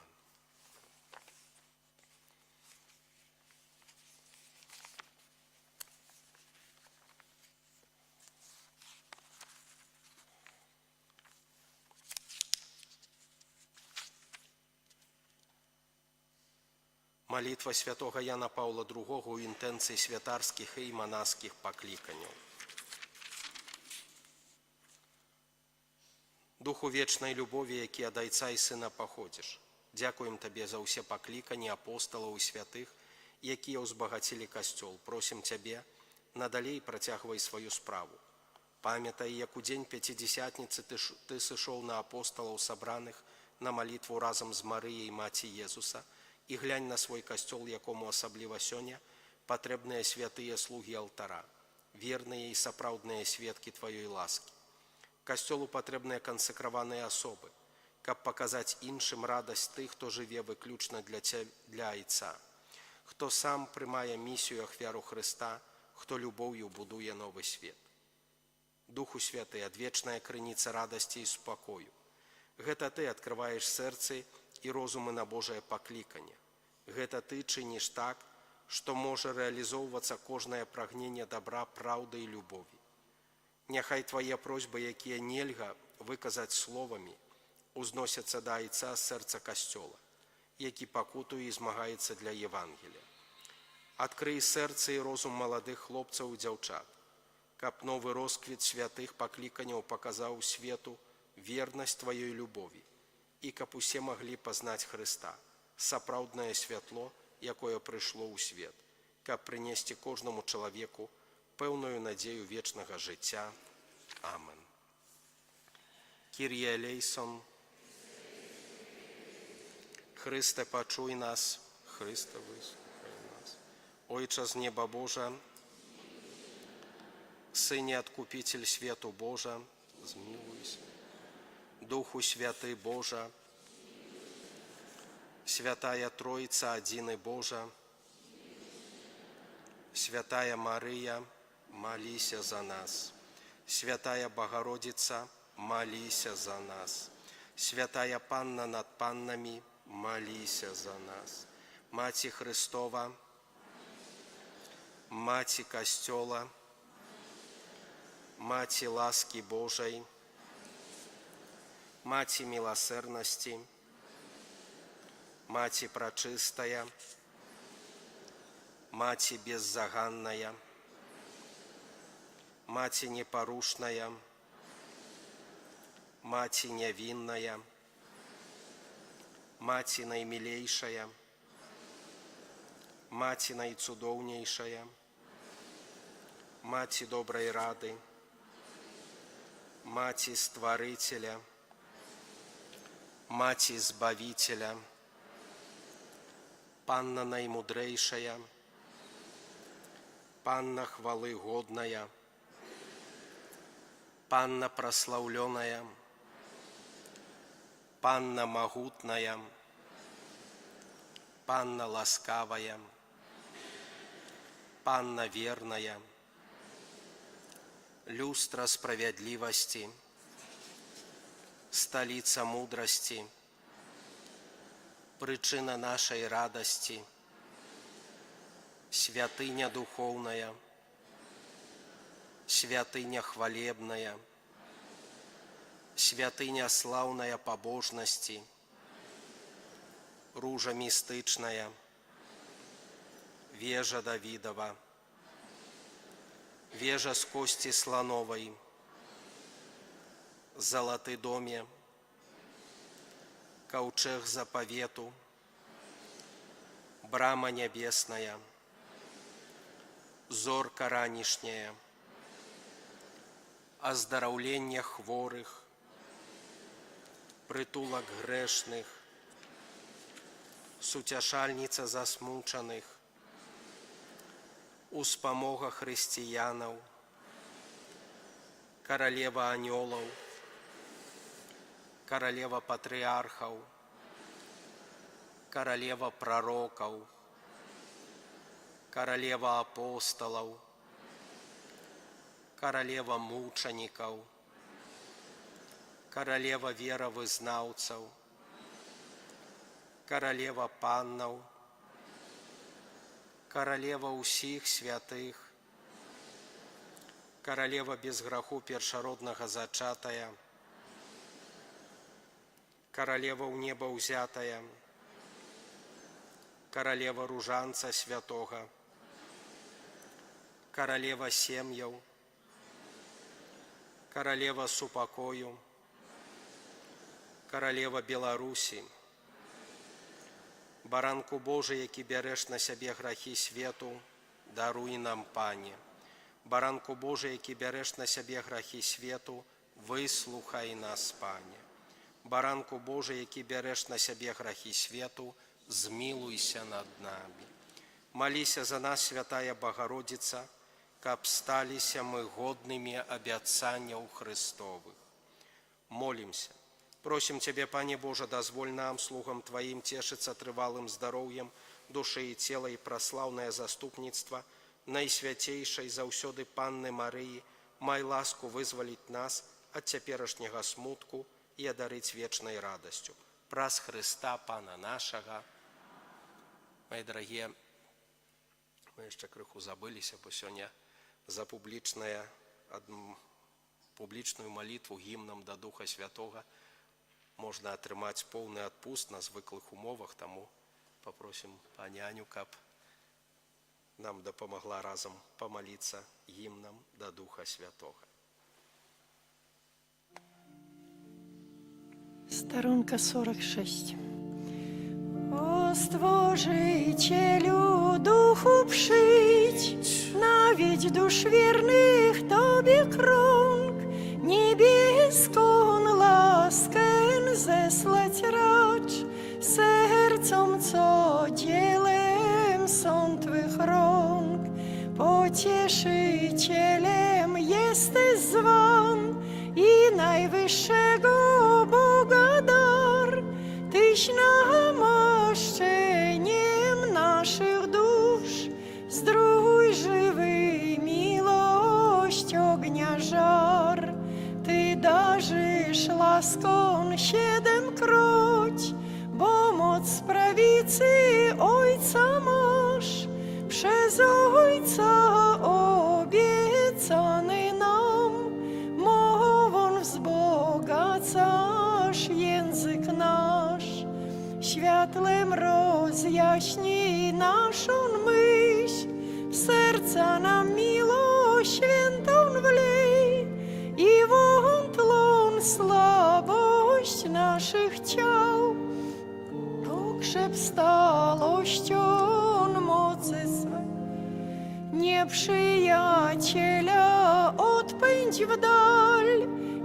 B: Малітва святого Яна Паўла II у інтэнцыі святарскіх і манаскіх пакліканняў. Духу вечнай любові, які ад Айца і Сына паходзіш, дзякуем Табе за ўсе пакліканні апосталаў і святых, якія ўзбагацілі касцёл. Просім Цябе, надалей працягвай сваю справу. Памятай, як у дзень Пяцідзясятніцы Ты сышоў на апосталаў сабраных на малітву разам з Марыяй, маці Езуса, і глянь на свой касцёл, якому асабліва сёння патрэбныя святыя слугі алтара, верныя і сапраўдныя сведкі Тваёй ласкі. Касцёлу патрэбныя кансакраваныя асобы, каб паказаць іншым радасць тых, хто жыве выключна для Айца, хто сам прымае місію ахвяру Хрыста, хто любоўю будуе новы свет. Духу Святы, адвечная крыніца радасці і спакою. Гэта Ты адкрываеш сэрцы і розумы на Божае пакліканне. Гэта Ты чыніш так, што можа рэалізоўвацца кожнае прагненне дабра, праўды і любові. Няхай Твае просьбы, якія нельга выказаць словамі, узносяцца да Айца з сэрца Касцёла, які пакутуе і змагаецца для Євангелія. Адкрый сэрцы і розум маладых хлопцаў і дзяўчат, каб новы росквіт святых пакліканняў паказаў свету вернасць Тваёй любові, і каб усе маглі пазнаць Хрыста, сапраўднае святло, якое прыйшло ў свет, каб прынесці кожнаму чалавеку пэўную надзею вечнага жыцця. Амен. Kyrie eleison. Христе, почуй нас. Христе, вислухай нас. Ойче з неба Божа, Сыне Откупитель свету Божа, змилуйся. Духу Святый Божа, Святая Троица, Один и Божа, Святая Мария, молися за нас. Святая Богородица, молися за нас. Святая Панна над паннами, молися за нас. Маті Христова, Маті Костьола, Маті ласки Божией, Маті милосердности, Маті пречистая, Маті беззаганная, Маті непорушная, Маті невинная, Маті наимилейшая, Маті наицудовнейшая, Маті доброй рады, Маті Створителя, Маті Збавителя, Панна наимудрейшая, Панна хвалы годная, Панна прославленная, Панна могутная, Панна ласкавая, Панна верная, люстра справедливости, столица мудрости, причина нашей радости, святыня духовная, святыня хвалебная, святыня славная побожности, ружа мистычная, вежа Давидова, вежа с кости слоновой, золоты доме, ковчег заповету, брама небесная, зорка ранішняя, оздоровление хворых, притулок грешных, сутяшальница засмучаных, успамога християнов, королева анёлов, королева патриархов, королева пророков, королева апостолов, королева мучеников, королева веровызнавцев, королева паннов, королева усіх святых, королева без граху першароднага зачатая, королева ў неба ўзятая, королева ружанца святога, королева сем'яў, королева супакою, королева Беларусі, баранку Божий, які бярэш на сябе грахі свету, даруй нам, Пане. Баранку Божий, які бярэш на сябе грахі свету, выслухай нас, Пане. Баранку Божий, які бярэш на сябе грахі свету, змілуйся над нами. Маліся за нас, святая Богородица, каб сталіся мы годнымі абяцанняў Христовых. Молимся. Просим Тебе, Пане Боже, дозволь нам, слугам Твоим, тешиться трывалым здоровьем души и тела и прославное заступництво Найсвятейшей заўсёды Панны Марыі, май ласку вызволить нас от цяперашняга смутку и одарить вечной радостью. Праз Христа, Пана нашага. Мои дорогие, мы еще крыху забылись, бо сегодня за публичную молитву гимном до Духа Святого можна атрымаць поўны адпуст на звыклых умовах, таму попросім пані Аню, каб нам дапамагла разам памаліцца гімнам да Духа Святога.
A: Сторонка 46. О Stworzycielu, Duchu przyjdź, nawiedź dusz wiernych Tobie krąg, niebieską laskę zesłać racz, sercom co dzielem są Twych rąk. Pocieszycielem jesteś zwan i najwyższego Boga dar, Tyś namaszczeniem naszych dusz, zdrój żywy miłość ognia żar. Ty darzysz laską 7-kroć, bo moc prawicy Ojca masz, przez Ojca obiecany nam, mową wzbogacasz język nasz. Światłem rozjaśnij naszą myśl, w serca nam miłość świętą wlej i wątlą słabość naszych ciał pogrzeb stalością mocy swej. Nieprzyjaciela odpędź w dal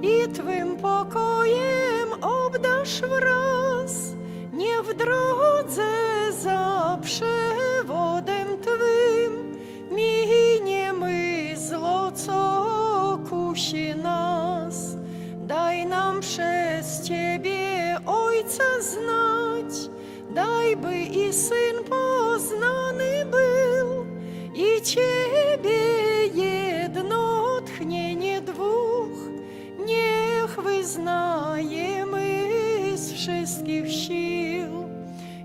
A: i Twym pokojem obdasz wraz. Niech w drodze za przewodem Twym miniemy zło, co kusi nas. Daj nam przez Ciebie Ojca znać, daj by i Syn poznany był, i Ciebie jedno tchnienie dwóch niech wyznajemy z wszystkich sił.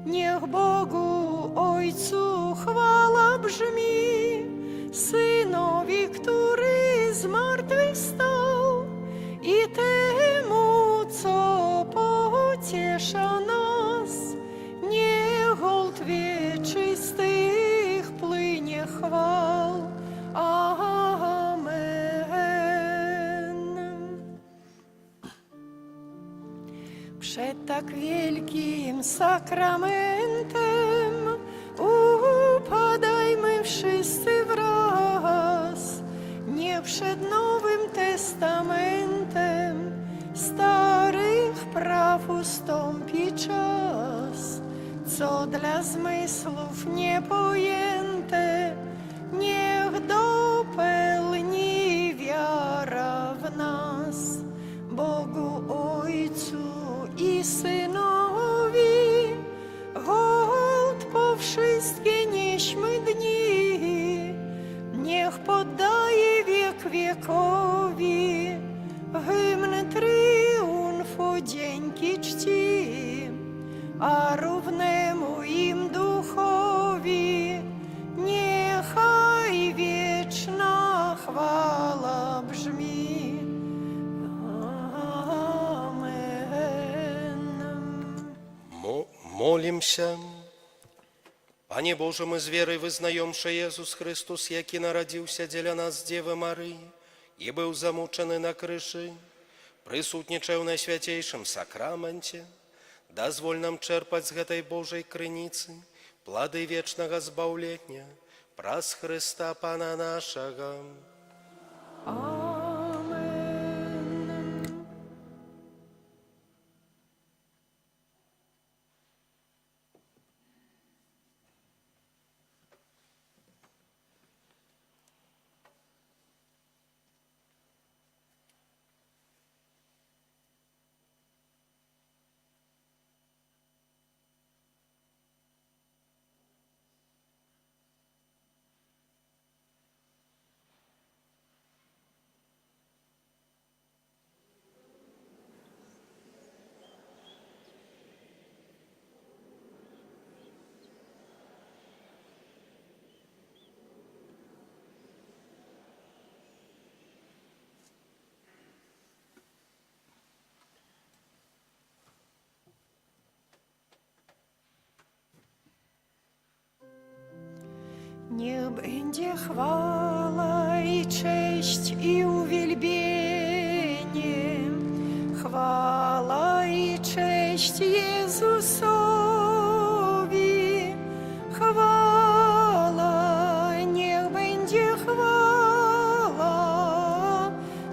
A: Niech Bogu Ojcu chwała brzmi, Synowi, który zmartwychwstał, i temu, co pociesza nas, niech hołd wieczystych płynie chwał. Amen. Przed tak wielkim sakramentem upadajmy wszyscy wraz, nie przed Nowym Testamentem starych praw ustąpi czas, co dla zmysłów niepojęte niech dopełni wiara w nas. Bogu Ojcu i Synowi hołd po wszystkie nieśmy dni, niech poddaje wiek wiekowi hymn triumfu dzięki czci, a równemu im duchowi niechaj wieczna chwała brzmi.
B: Молимся. Пане Боже, мы з верой вызнаем, что Иисус Христос, який народился для нас Девы Марии и был замучены на крыше, присутнічаў на святейшем сакраменте, дазволь нам черпать з гэтай Божай крыніцы плоды вечного збаўлення праз Христа Пана нашага.
A: będzie chwała i cześć i uwielbienie. Chwała i cześć Jezusowi. Chwała, niech będzie chwała,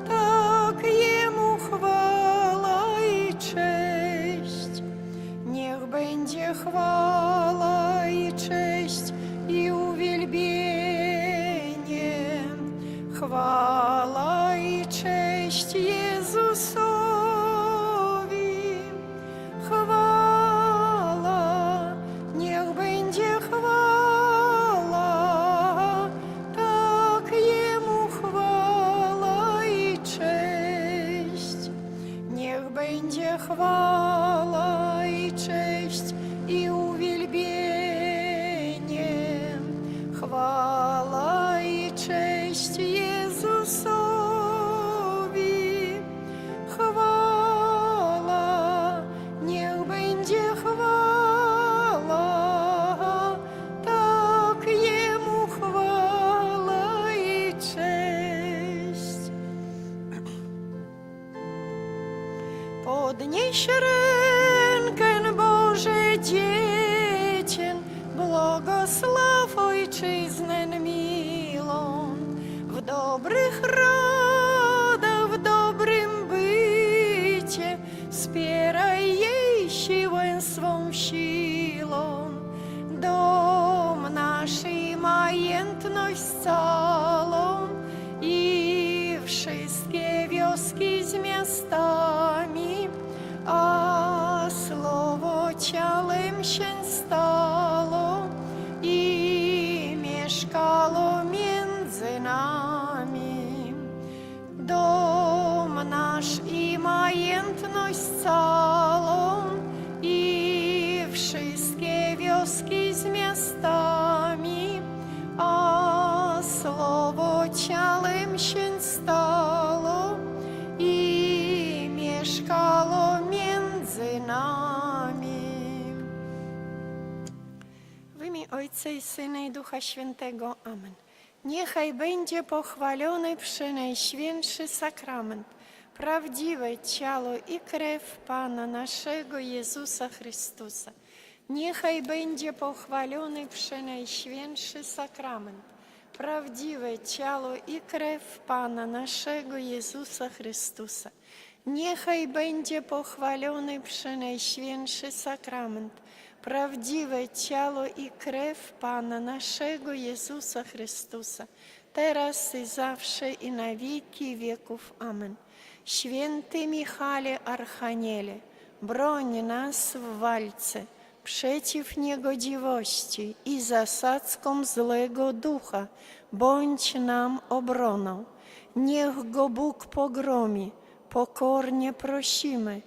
A: tak Jemu chwała i cześć. Niech będzie chwała i cześć i uwielbienie. Chwała i cześć Jezusowi. Chwała, niech będzie chwała, tak Jemu chwała i cześć. Niech będzie chwała i cześć i uwielbienie. Chwała i cześć Jezusowi. Chwała, niech będzie chwała, tak Jemu chwała i cześć. Podnieś rękę, Boże dziecię, błogosław Ojczyznę milą. W dobrych radach, w dobrym bycie, wspieraj jej siłę swą siłą. Dom nasz i majętność całą i wszystkie wioski z miastami, a słowo ciałem się stało i mieszkało między nami. Dom nasz i majętność całą i wszystkie wioski z miastami, a słowo ciałem się stało i mieszkało między nami. W imię Ojca i Syna i Ducha Świętego. Amen. Niechaj będzie pochwalony Przenajświętszy Sakrament, prawdziwe ciało i krew Pana naszego Jezusa Chrystusa. Niechaj będzie pochwalony Przenajświętszy Sakrament, prawdziwe ciało i krew Pana naszego Jezusa Chrystusa. Niechaj będzie pochwalony Przenajświętszy Sakrament, prawdziwe ciało i krew Pana naszego Jezusa Chrystusa, teraz i zawsze i na wieki wieków. Amen. Święty Michale Archaniele, broń nas w walce przeciw niegodziwości i zasadzkom złego ducha, bądź nam obroną. Niech go Bóg pogromi, pokornie prosimy,